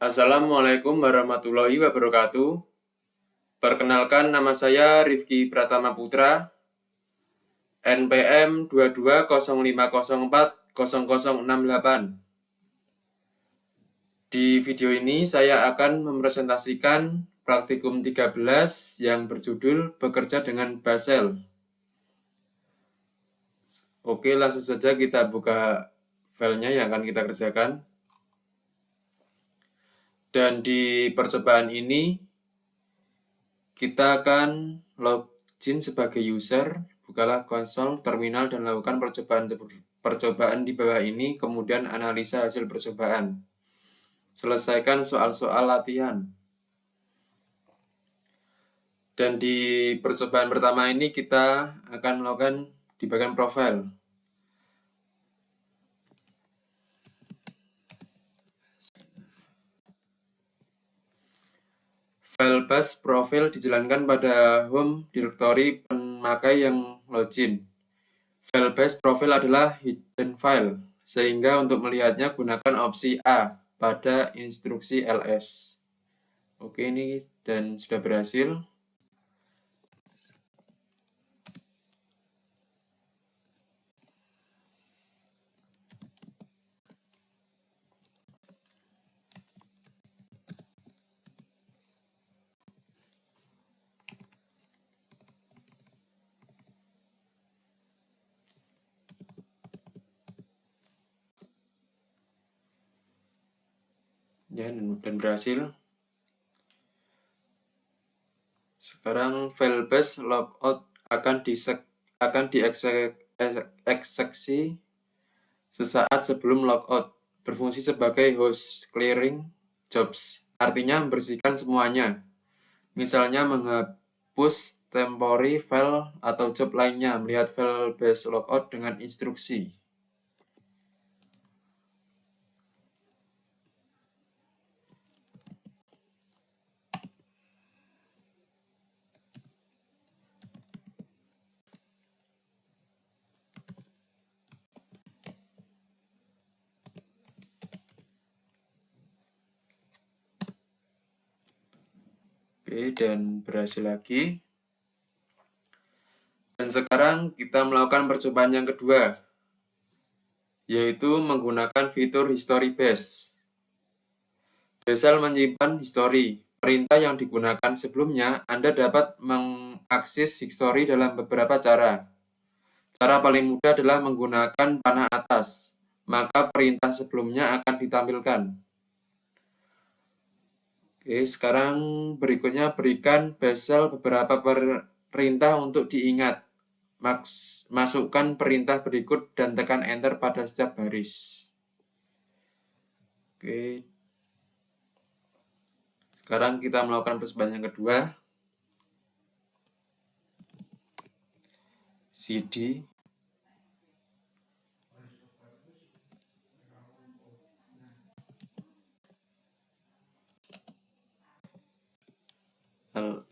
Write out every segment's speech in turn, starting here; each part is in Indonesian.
Assalamualaikum warahmatullahi wabarakatuh. Perkenalkan, nama saya Rifki Pratama Putra, NPM 2205040068. Di video ini saya akan mempresentasikan praktikum 13 yang berjudul Bekerja dengan Basel. Oke, langsung saja kita buka filenya yang akan kita kerjakan. Dan di percobaan ini kita akan login sebagai user, bukalah konsol, terminal, dan lakukan percobaan di bawah ini, kemudian analisa hasil percobaan. Selesaikan soal-soal latihan. Dan di percobaan pertama ini kita akan melakukan di bagian profil. File bus profil dijalankan pada home directory pemakai yang login. File base profile adalah hidden file, sehingga untuk melihatnya gunakan opsi A pada instruksi ls. Oke, ini dan sudah berhasil. Ya, dan berhasil. Sekarang file base logout akan dieksekusi sesaat sebelum logout, berfungsi sebagai host clearing jobs, artinya membersihkan semuanya. Misalnya menghapus temporary file atau job lainnya, melihat file base logout dengan instruksi. Oke, dan berhasil lagi. Dan sekarang kita melakukan percobaan yang kedua, yaitu menggunakan fitur history base. Basel menyimpan history. Perintah yang digunakan sebelumnya, Anda dapat mengakses history dalam beberapa cara. Cara paling mudah adalah menggunakan panah atas, maka perintah sebelumnya akan ditampilkan. Oke, sekarang berikutnya berikan Basel beberapa perintah untuk diingat. Masukkan perintah berikut dan tekan enter pada setiap baris. Oke. Sekarang kita melakukan percobaan yang kedua. cd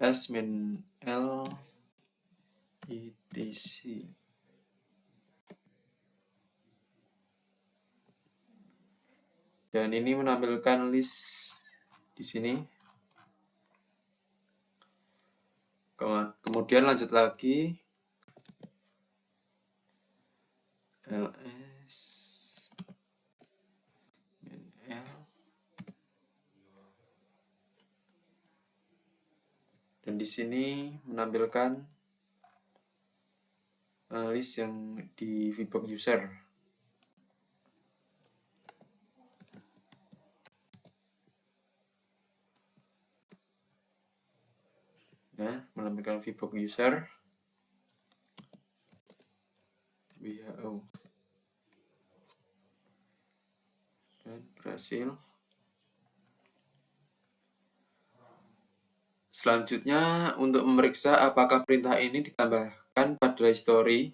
ls-l etc. Dan ini menampilkan list di sini. Kemudian lanjut lagi. ls -l. Dan di sini menampilkan list yang di VBox user. Nah, menampilkan VBox user. WHO. Dan berhasil. Selanjutnya, untuk memeriksa apakah perintah ini ditambahkan pada history,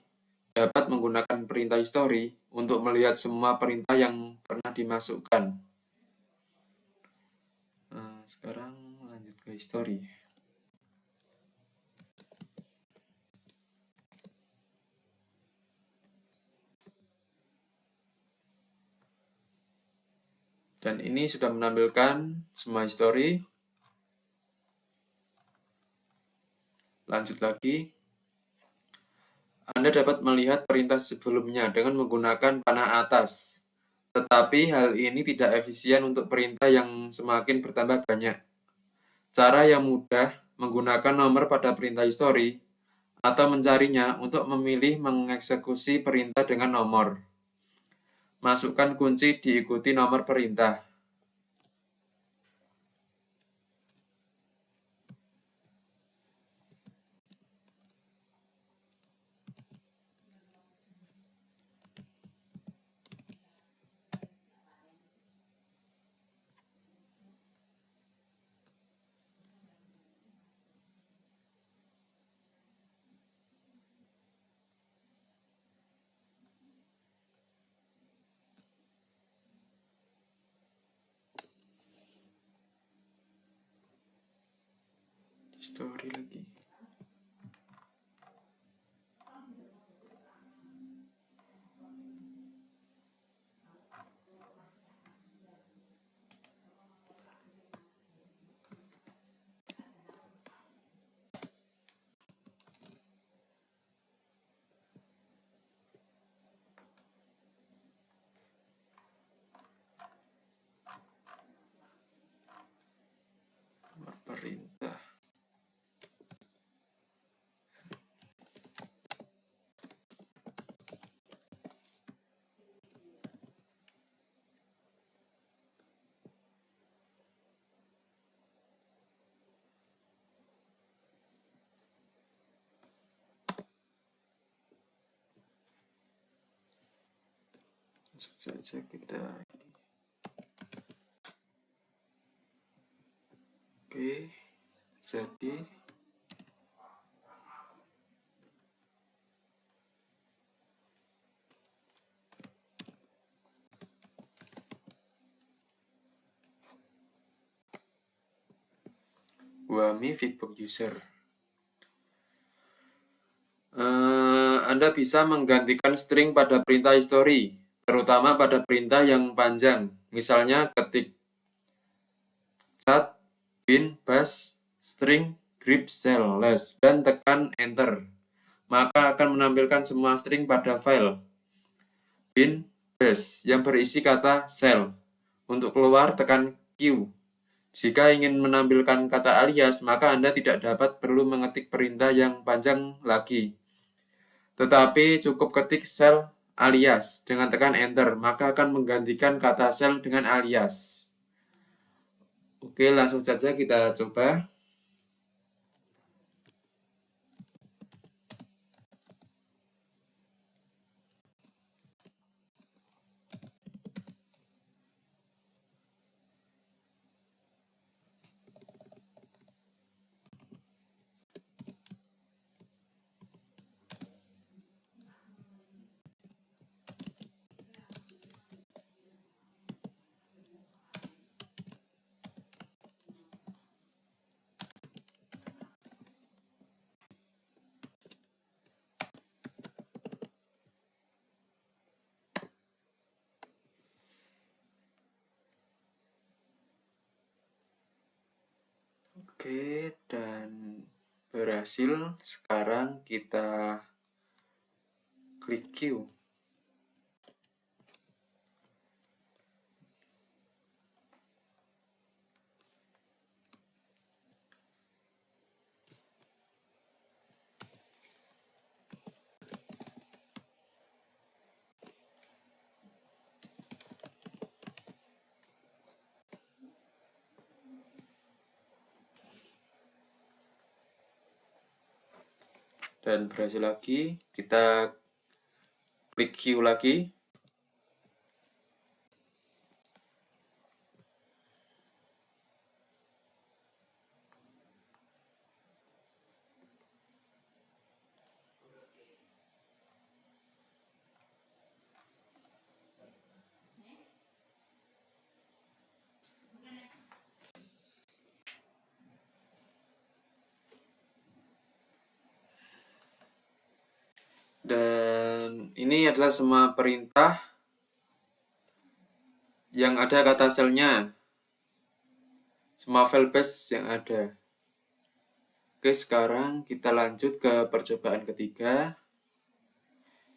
dapat menggunakan perintah history untuk melihat semua perintah yang pernah dimasukkan. Nah, sekarang lanjut ke history. Dan ini sudah menampilkan semua history. Lanjut lagi. Anda dapat melihat perintah sebelumnya dengan menggunakan panah atas. Tetapi hal ini tidak efisien untuk perintah yang semakin bertambah banyak. Cara yang mudah menggunakan nomor pada perintah history atau mencarinya untuk memilih mengeksekusi perintah dengan nomor. Masukkan kunci diikuti nomor perintah. History lagi. Nomor perintah. Langsung saja kita. Oke, jadi Wami Feedback User. Anda bisa menggantikan string pada perintah history, terutama pada perintah yang panjang. Misalnya ketik cat, bin, bash, string, grep, cell, less, dan tekan enter. Maka akan menampilkan semua string pada file bin, bash yang berisi kata cell. Untuk keluar tekan Q. Jika ingin menampilkan kata alias, maka Anda tidak dapat perlu mengetik perintah yang panjang lagi. Tetapi cukup ketik cell alias dengan tekan enter, maka akan menggantikan kata cell dengan alias. Oke, langsung saja kita coba. Oke, dan berhasil. Sekarang kita klik Q. Dan berhasil lagi. Kita klik Q lagi. Dan ini adalah semua perintah yang ada kata selnya, semua file base yang ada. Oke, sekarang kita lanjut ke percobaan ketiga,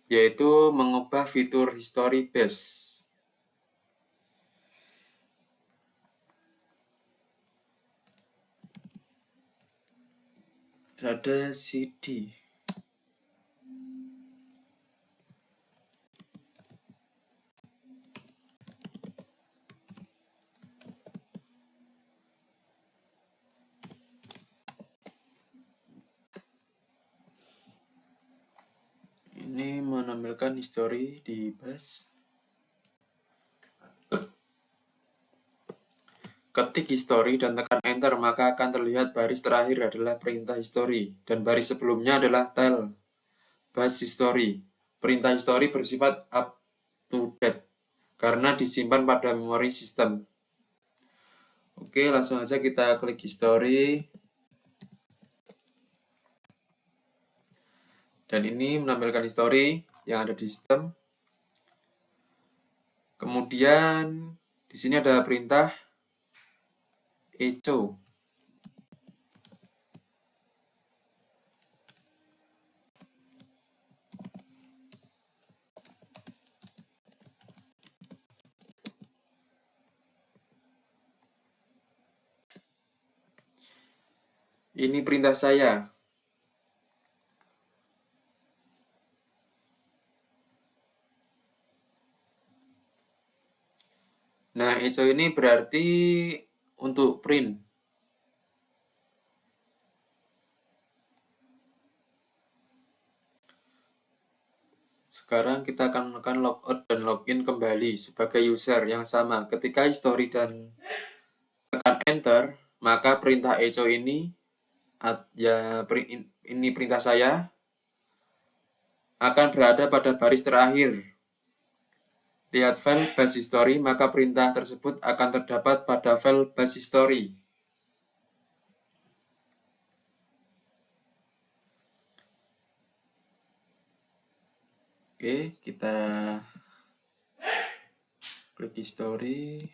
yaitu mengubah fitur history base. Ada CD. Ini menampilkan history di base. Ketik history dan tekan enter, maka akan terlihat baris terakhir adalah perintah history dan baris sebelumnya adalah tell base history. Perintah history bersifat up to date karena disimpan pada memori sistem. Oke, langsung aja kita klik history. Dan ini menampilkan history yang ada di sistem. Kemudian di sini ada perintah echo. Ini perintah saya. Nah, echo ini berarti untuk print. Sekarang kita akan menekan logout dan login kembali sebagai user yang sama. Ketika history dan tekan enter, maka perintah echo ini ini perintah saya akan berada pada baris terakhir. Lihat file base history, maka perintah tersebut akan terdapat pada file base history. Oke, kita klik history.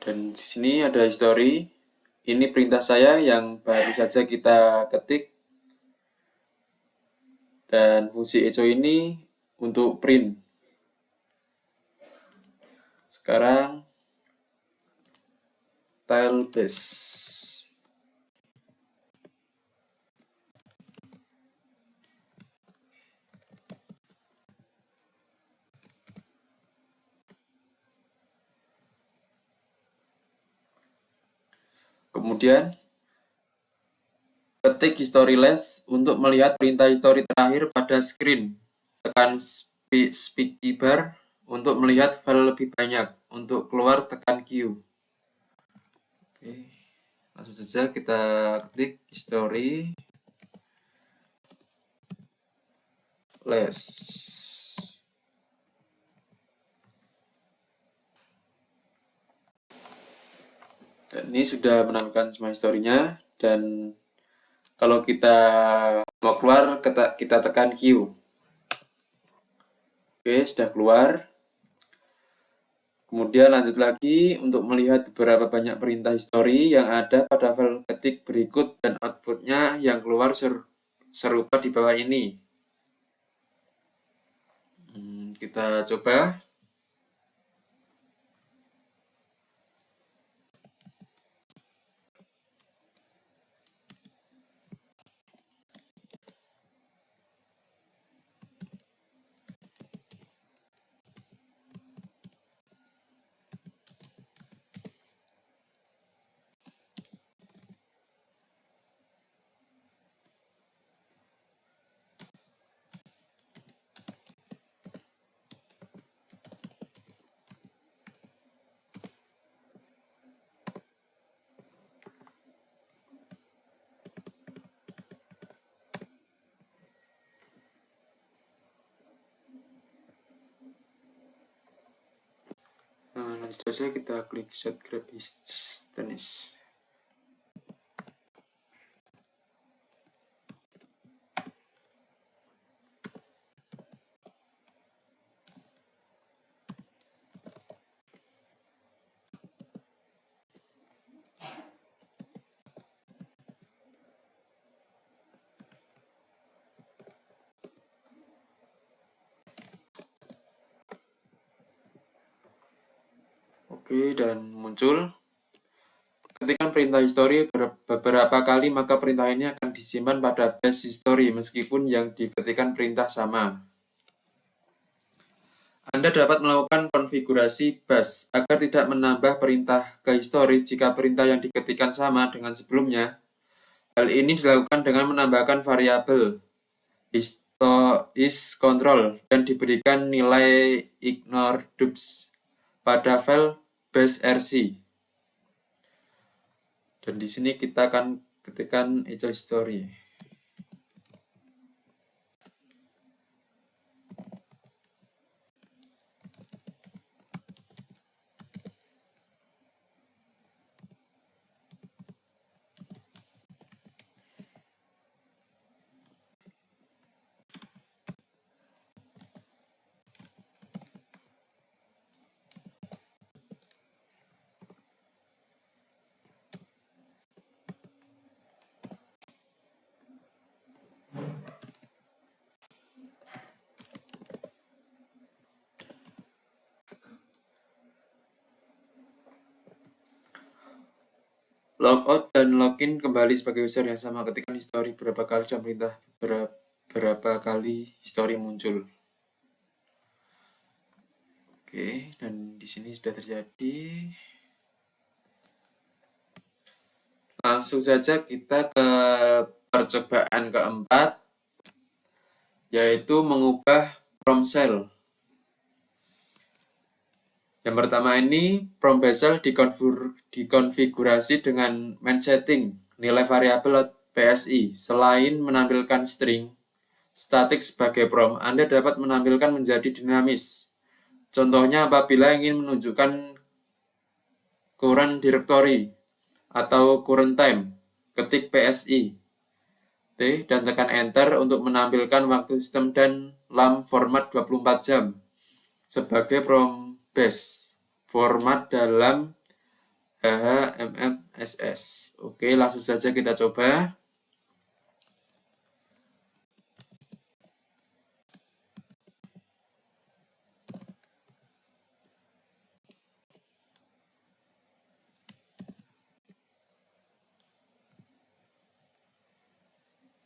Dan di sini ada history. Ini perintah saya yang baru saja kita ketik. Dan fungsi echo ini untuk print. Sekarang tile base. Kemudian ketik history less untuk melihat perintah history terakhir pada screen. Tekan speedy bar untuk melihat file lebih banyak. Untuk keluar tekan Q. Oke, langsung saja kita ketik history less. Dan ini sudah menampilkan semua historinya, dan kalau kita mau keluar kita tekan Q. Oke, sudah keluar. Kemudian lanjut lagi untuk melihat beberapa banyak perintah history yang ada pada file ketik berikut dan outputnya yang keluar serupa di bawah ini. Kita coba. Lanjut saja kita klik set grab history. Oke, dan muncul. Ketikkan perintah history beberapa kali, maka perintah ini akan disimpan pada base history meskipun yang diketikkan perintah sama. Anda dapat melakukan konfigurasi bus agar tidak menambah perintah ke history jika perintah yang diketikkan sama dengan sebelumnya. Hal ini dilakukan dengan menambahkan variabel is_control dan diberikan nilai ignore dubs pada file base_rc. Dan di sini kita akan ketikkan echo history. Logout dan login kembali sebagai user yang sama. Ketikkan history berapa kali dan perintah berapa kali history muncul. Oke, dan di sini sudah terjadi. Langsung saja kita ke percobaan keempat, yaitu mengubah prompt cell. Yang pertama ini, prompt bezel dikonfigurasi dengan main setting, nilai variabel PSI. Selain menampilkan string statik sebagai prompt, Anda dapat menampilkan menjadi dinamis. Contohnya apabila ingin menunjukkan current directory atau current time, ketik PSI T dan tekan enter untuk menampilkan waktu sistem dan lam format 24 jam sebagai prompt base format dalam HHMMSS. Oke, langsung saja kita coba.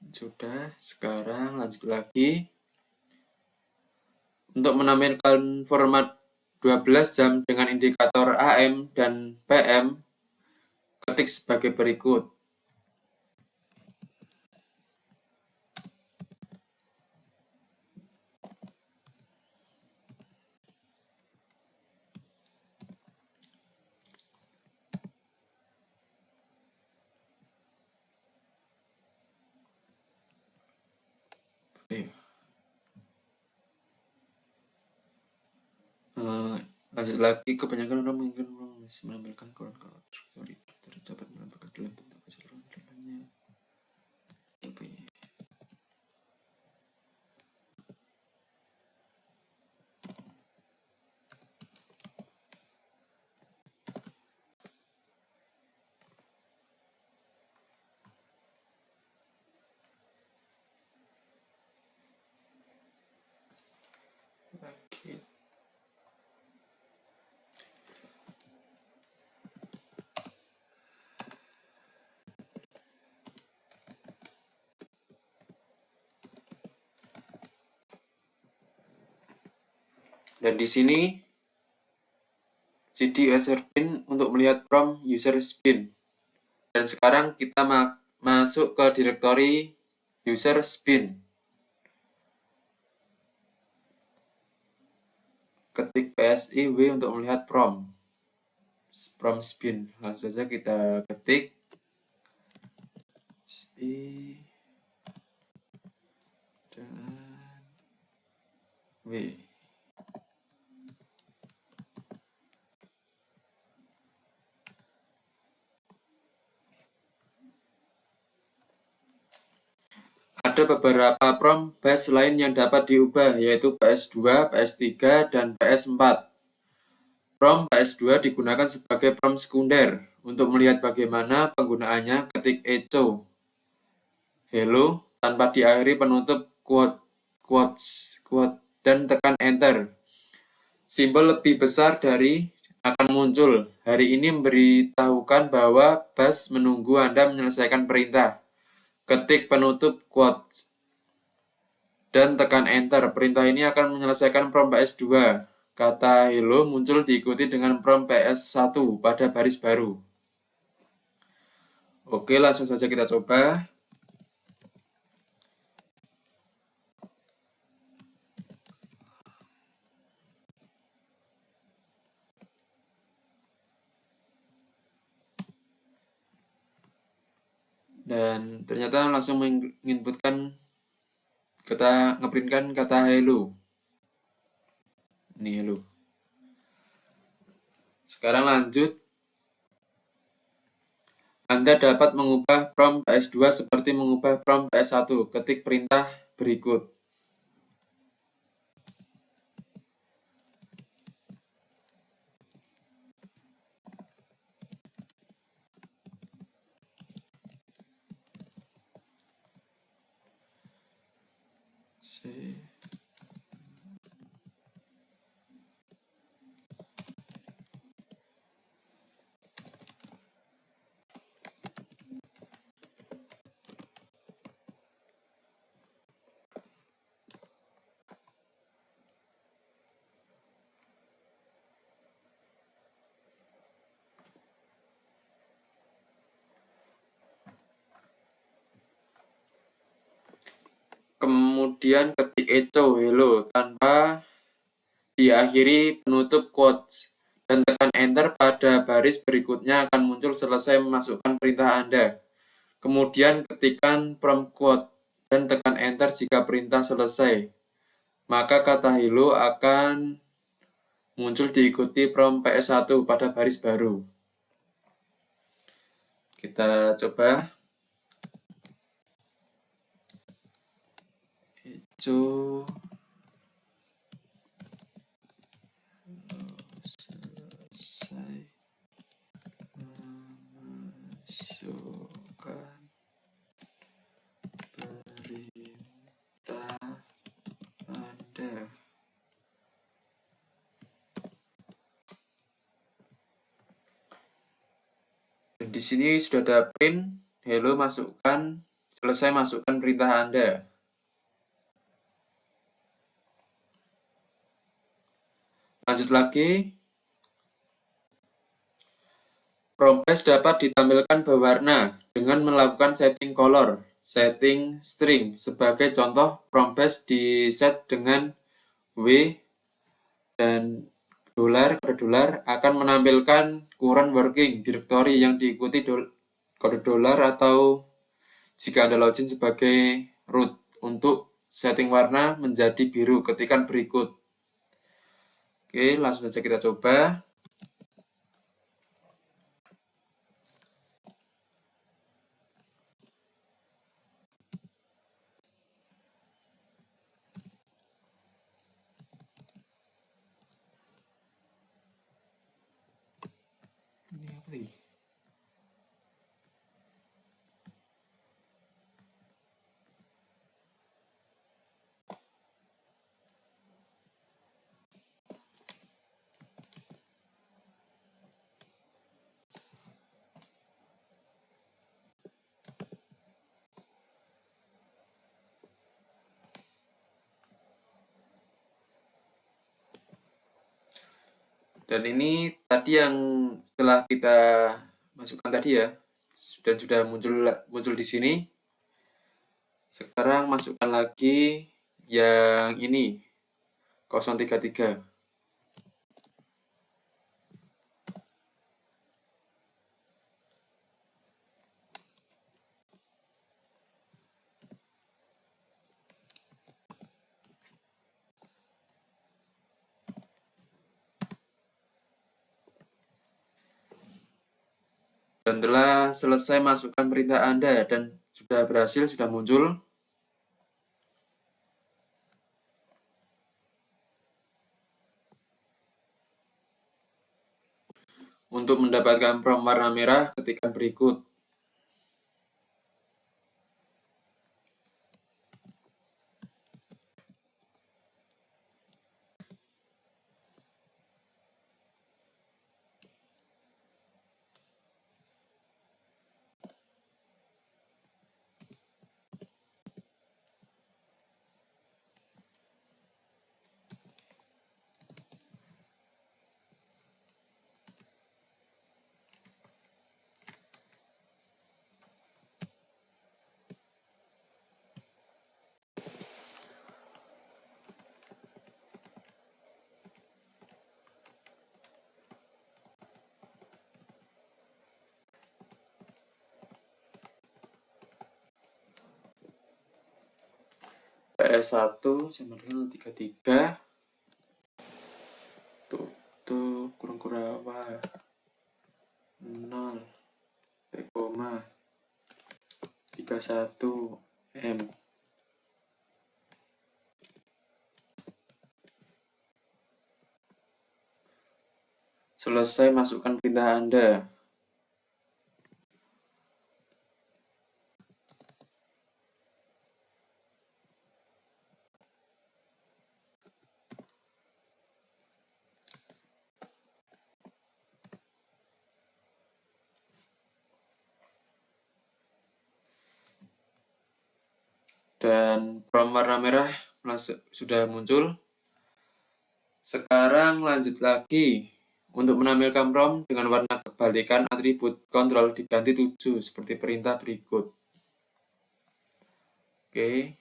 Sudah, sekarang lanjut lagi. Untuk menampilkan format 12 jam dengan indikator AM dan PM, ketik sebagai berikut. Lanjut lagi, kebanyakan orang mungkin masih menampilkan koran-koran dapat menampilkan dalam bentuk keseluruhan datanya. Oke. Dan di sini cd user bin untuk melihat prompt user bin. Dan sekarang kita masuk ke direktori user bin. Ketik PSI W untuk melihat prompt bin. Langsung saja kita ketik PSI dan W. Ada beberapa prompt base lain yang dapat diubah, yaitu PS2, PS3, dan PS4. Prompt PS2 digunakan sebagai prompt sekunder. Untuk melihat bagaimana penggunaannya, ketik echo hello tanpa diakhiri penutup quotes dan tekan enter. Simbol lebih besar dari akan muncul. Hari ini memberitahukan bahwa bus menunggu Anda menyelesaikan perintah. Ketik penutup quotes dan tekan enter. Perintah ini akan menyelesaikan prompt PS2. Kata hello muncul diikuti dengan prompt PS1 pada baris baru. Oke, langsung saja kita coba. Dan ternyata langsung menginputkan kita ngeprintkan kata hello. Ini hello. Sekarang lanjut. Anda dapat mengubah prompt PS2 seperti mengubah prompt PS1. Ketik perintah berikut. Kemudian ketik echo hello tanpa diakhiri penutup quotes dan tekan enter. Pada baris berikutnya akan muncul selesai memasukkan perintah Anda. Kemudian ketikkan prompt quote dan tekan enter jika perintah selesai. Maka kata hello akan muncul diikuti prompt PS1 pada baris baru. Kita coba. Echo selesai memasukkan perintah Anda. Dan di sini sudah ada print, hello masukkan, selesai masukkan perintah Anda. Lanjut lagi. Prompt dapat ditampilkan berwarna dengan melakukan setting color, setting string. Sebagai contoh, prompt di set dengan W dan $, akan menampilkan current working directory yang diikuti kode dolar atau jika Anda login sebagai root. Untuk setting warna menjadi biru, ketikan berikut. Oke, langsung saja kita coba. Ini apa lagi? Dan ini tadi yang setelah kita masukkan tadi ya, dan sudah muncul di sini. Sekarang masukkan lagi yang ini 033. Dan telah selesai masukkan perintah Anda dan sudah berhasil, sudah muncul. Untuk mendapatkan prompt warna merah, ketikkan berikut. PS1 sama dengan 033 tutup kurang Kurawa 0 P, 31 M. Selesai, masukkan perintah Anda. Dan prompt warna merah sudah muncul. Sekarang lanjut lagi. Untuk menampilkan prompt dengan warna kebalikan atribut kontrol diganti 7 seperti perintah berikut. Oke.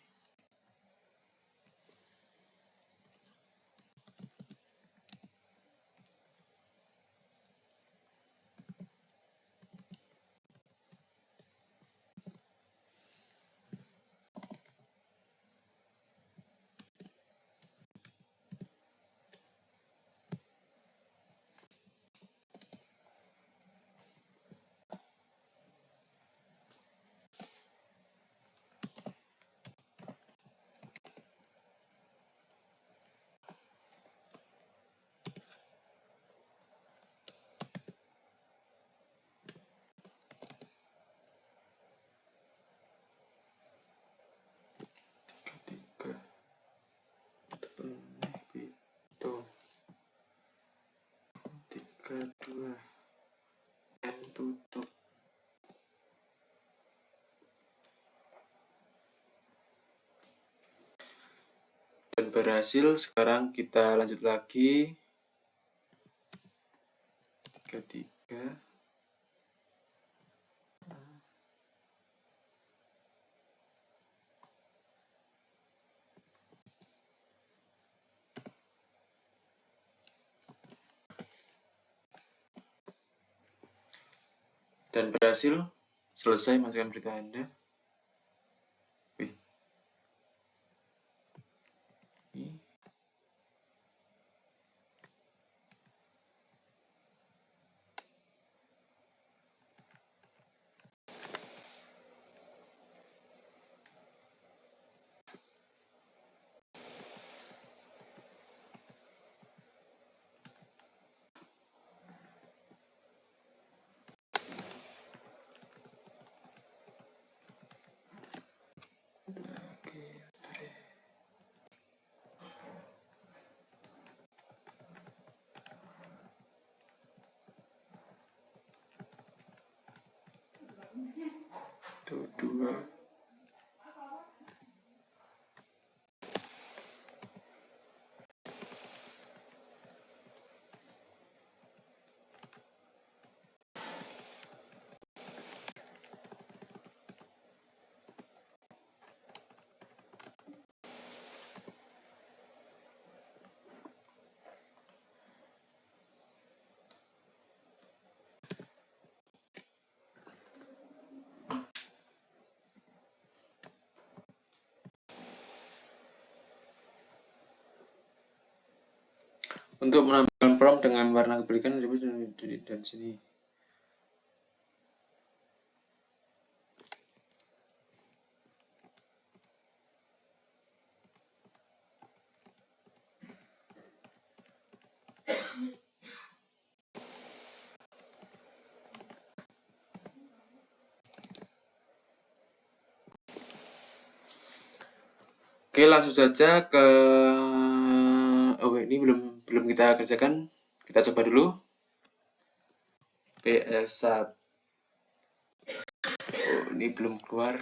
Kedua M tutup. Dan berhasil. Sekarang kita lanjut lagi. 33 dan berhasil. Selesai, masukkan berita Anda. Wih. Ini. Tuh, 2. Untuk menampilkan prompt dengan warna kebalikan dan sini. Oke, langsung saja ke ini belum kita kerjakan. Kita coba dulu. PS1. Ini belum keluar.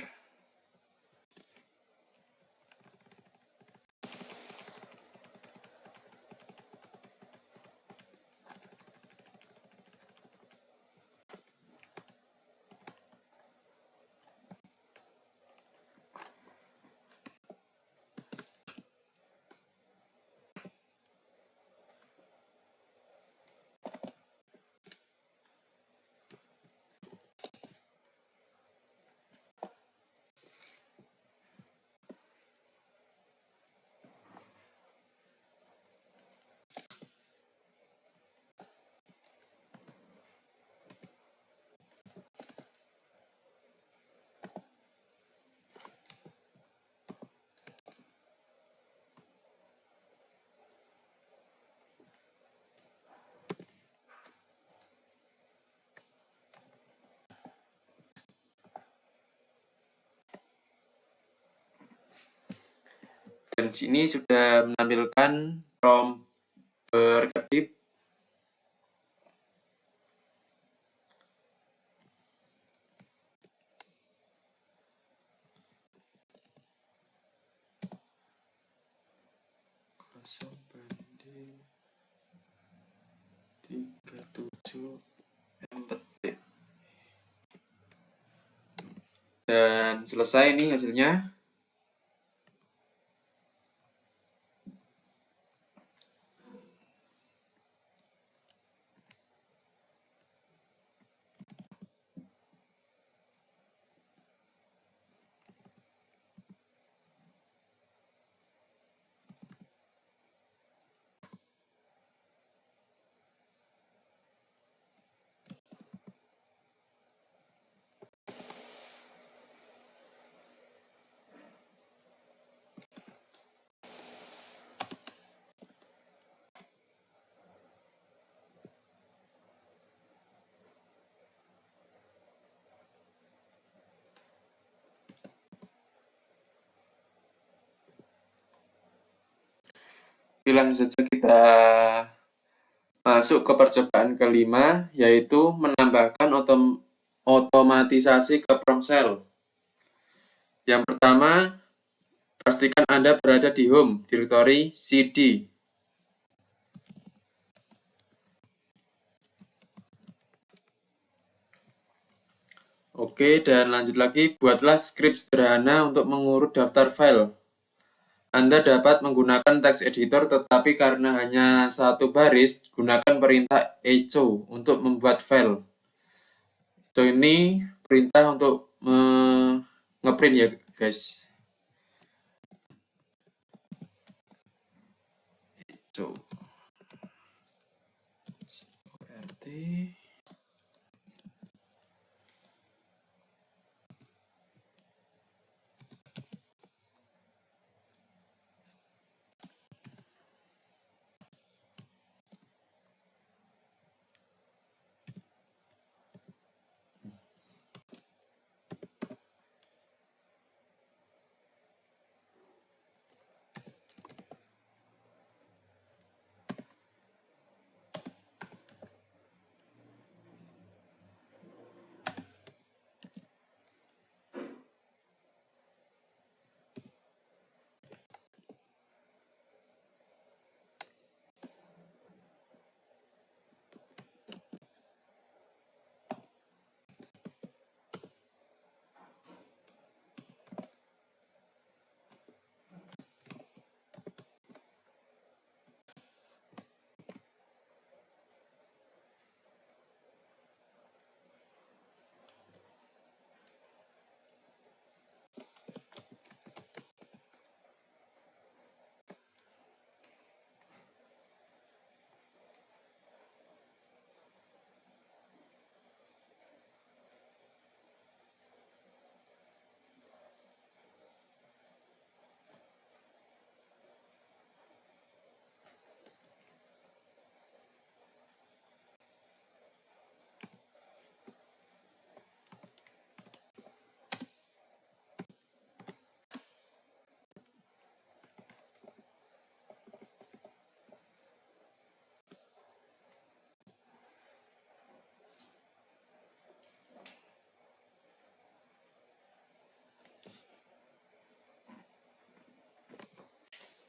Dan sini sudah menampilkan prompt berkedip. Kosong banding 37 MPT. Dan selesai nih hasilnya. Langsung saja kita masuk ke percobaan kelima, yaitu menambahkan otomatisasi ke prompt cell. Yang pertama, pastikan Anda berada di home directory cd. Oke, dan lanjut lagi, buatlah skrip sederhana untuk mengurut daftar file. Anda dapat menggunakan text editor, tetapi karena hanya satu baris, gunakan perintah echo untuk membuat file. Echo ini perintah untuk ngeprint ya guys. Echo. RT.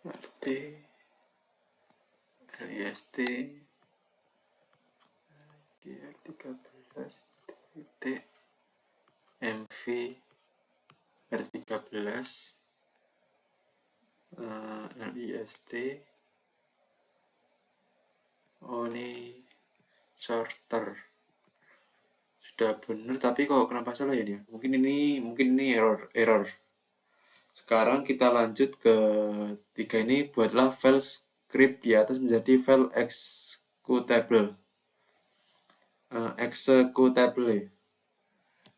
RT, LIST, GR13, titik, MV, R13, LIST. Oh ini sorter sudah benar, tapi kok kenapa salah ya dia? Mungkin ini error. Sekarang kita lanjut ke tiga ini, buatlah file script di atas menjadi file executable.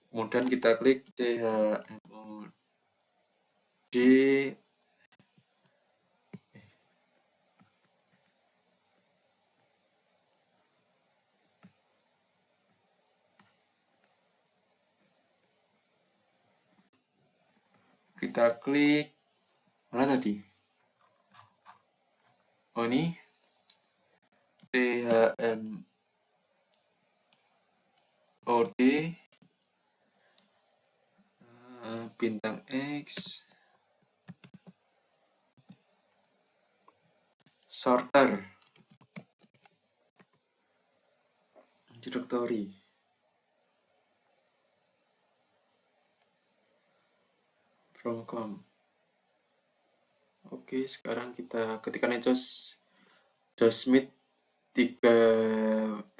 Kemudian kita klik chmod. Kita klik mana tadi? Oh, ini THMOD bintang X sorter directory. From.com. Oke, sekarang kita ketikkan Josmith 13.001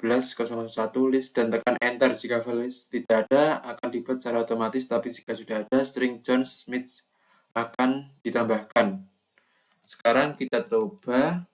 list dan tekan enter. Jika file list tidak ada akan dibuat secara otomatis, tapi jika sudah ada string John Smith akan ditambahkan. Sekarang kita coba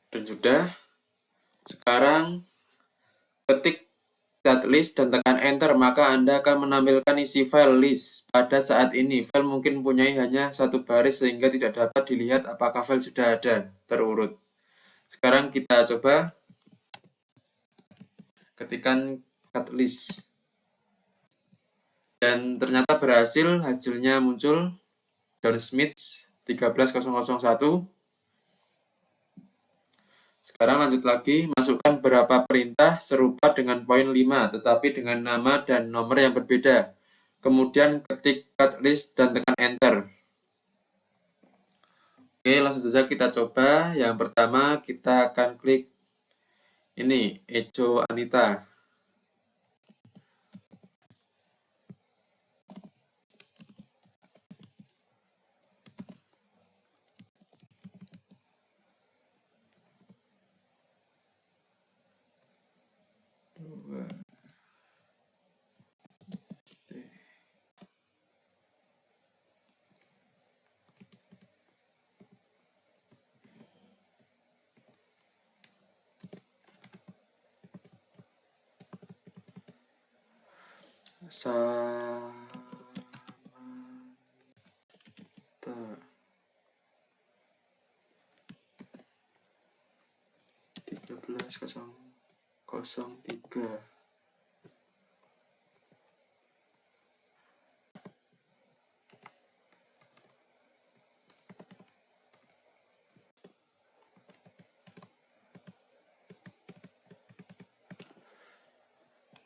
dan sudah. Sekarang ketik list dan tekan enter, maka Anda akan menampilkan isi file list. Pada saat ini, file mungkin mempunyai hanya satu baris sehingga tidak dapat dilihat apakah file sudah ada terurut. Sekarang kita coba ketikkan list. Dan ternyata berhasil, hasilnya muncul John Smith 13.001. Sekarang lanjut lagi, masukkan beberapa perintah serupa dengan poin 5, tetapi dengan nama dan nomor yang berbeda. Kemudian ketik list dan tekan enter. Oke, langsung saja kita coba. Yang pertama kita akan klik ini, Echo Anita. Samantha 13.003.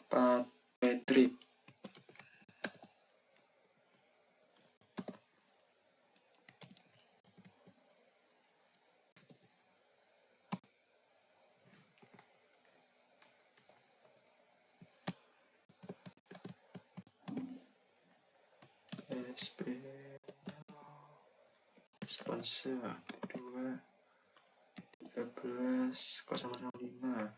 Pak Patrick. SP sponsor 2.13.005.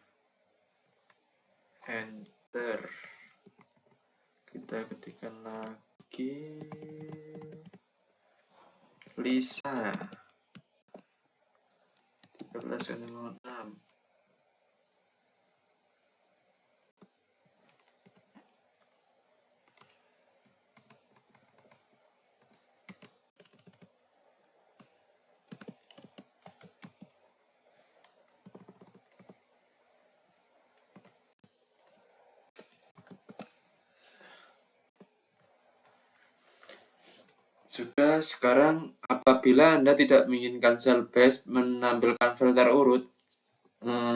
Enter. Kita ketikkan lagi Lisa 13.06. Sudah, sekarang apabila Anda tidak menginginkan cell base menampilkan file terurut,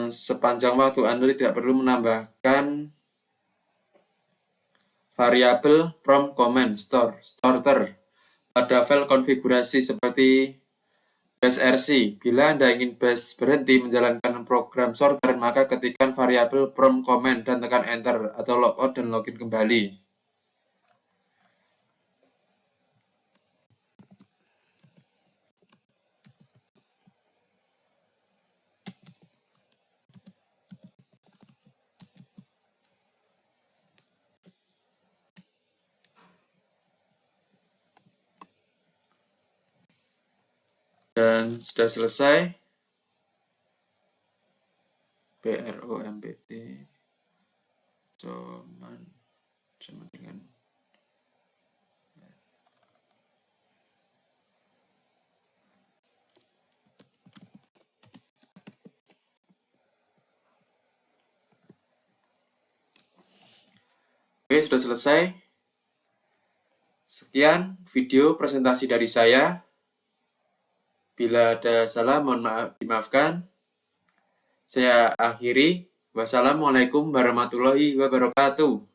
sepanjang waktu Anda tidak perlu menambahkan variabel from command starter pada file konfigurasi seperti bash rc. Bila Anda ingin bash berhenti menjalankan program sorter, maka ketikkan variabel from command dan tekan enter atau logout dan login kembali. Dan sudah selesai. Oke, sudah selesai. Sekian video presentasi dari saya. Bila ada salah, mohon maaf, dimaafkan. Saya akhiri. Wassalamualaikum warahmatullahi wabarakatuh.